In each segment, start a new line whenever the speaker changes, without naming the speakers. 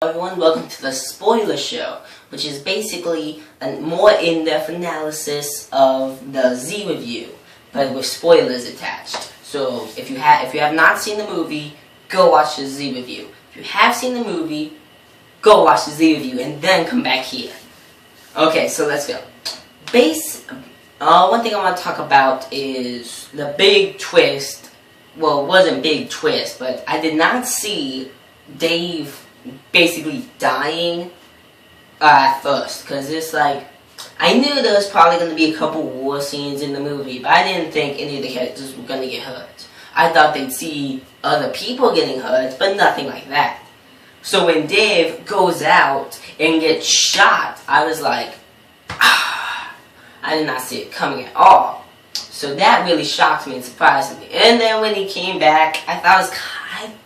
Everyone, welcome to the spoiler show, which is basically a more in-depth analysis of the Z review, but with spoilers attached. So if you have not seen the movie, go watch the Z review. If you have seen the movie, go watch the Z review and then come back here. Okay, so let's go. One thing I want to talk about is the big twist. Well, it wasn't a big twist, but I did not see Dave basically dying at first, because it's like, I knew there was probably going to be a couple war scenes in the movie, but I didn't think any of the characters were going to get hurt. I thought they'd see other people getting hurt, but nothing like that. So when Dave goes out and gets shot, I was like, ah, I did not see it coming at all. So that really shocked me and surprised me. And then when he came back, I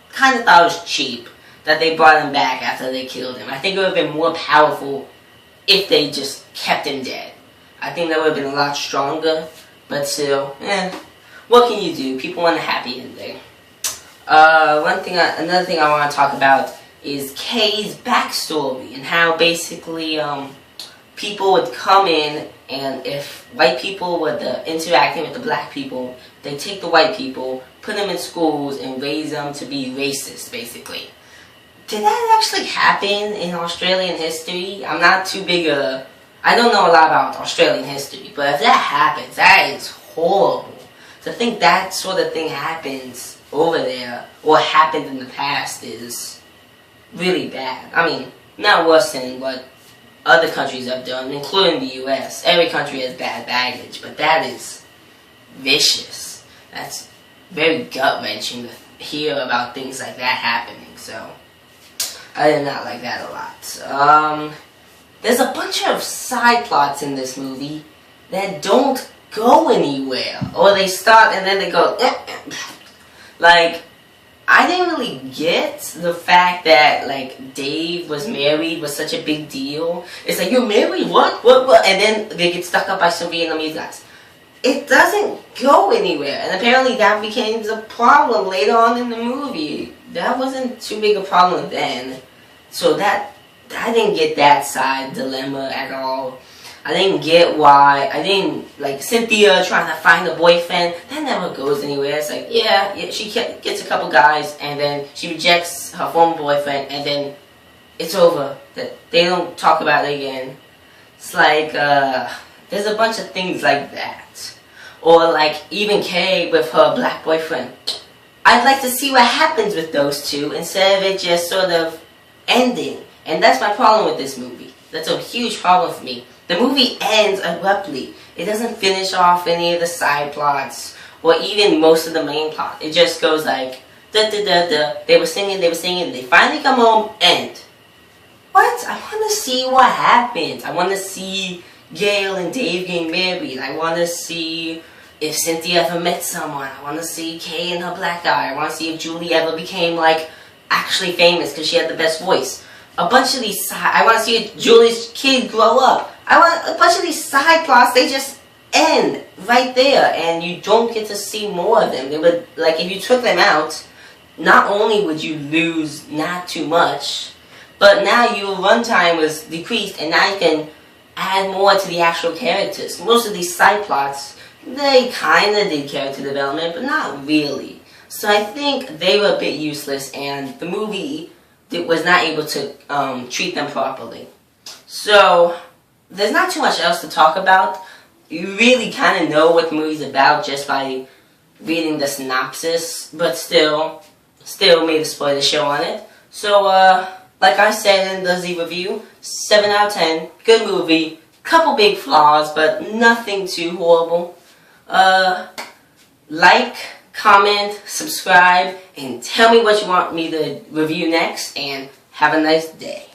kind of thought it was cheap that they brought him back after they killed him. I think it would have been more powerful if they just kept him dead. I think that would have been a lot stronger, but still, what can you do? People want a happy ending. Another thing I want to talk about is Kay's backstory and how basically people would come in, and if white people were interacting with the black people, they take the white people, put them in schools, and raise them to be racist, basically. Did that actually happen in Australian history? I'm not too big I don't know a lot about Australian history, but if that happens, that is horrible. To think that sort of thing happens over there, or happened in the past, is really bad. I mean, not worse than what other countries have done, including the US. Every country has bad baggage, but that is vicious. That's very gut-wrenching to hear about things like that happening, so I did not like that a lot. There's a bunch of side plots in this movie that don't go anywhere, or they start and then they go, like, I didn't really get the fact that, like, Dave was married was such a big deal. It's like, you're married? What? And then they get stuck up by some Vietnamese guys. It doesn't go anywhere, and apparently that became the problem later on in the movie. That wasn't too big a problem then. So I didn't get that side dilemma at all. I didn't get why. I didn't, like, Cynthia trying to find a boyfriend. That never goes anywhere. It's like, yeah, she gets a couple guys, and then she rejects her former boyfriend, and then it's over. They don't talk about it again. It's like, there's a bunch of things like that. Or, like, even Kay with her black boyfriend. I'd like to see what happens with those two instead of it just sort of ending. And that's my problem with this movie. That's a huge problem for me. The movie ends abruptly. It doesn't finish off any of the side plots or even most of the main plot. It just goes like, da-da-da-da, they were singing, they finally come home, end. What? I want to see what happens. I want to see Gail and Dave getting married. I want to see if Cynthia ever met someone. I want to see Kay and her black guy. I want to see if Julie ever became, like, actually famous because she had the best voice. A bunch of these I want to see if Julie's kid grow up. I want a bunch of these side plots, they just end right there, and you don't get to see more of them. They would, like, if you took them out, not only would you lose not too much, but now your runtime was decreased, and now you can add more to the actual characters. Most of these side plots, they kind of did character development, but not really. So I think they were a bit useless, and the movie was not able to treat them properly. So there's not too much else to talk about. You really kind of know what the movie's about just by reading the synopsis, but still made a spoiler show on it. So, like I said in the Z review, 7 out of 10, good movie, couple big flaws, but nothing too horrible. Like, comment, subscribe, and tell me what you want me to review next, and have a nice day.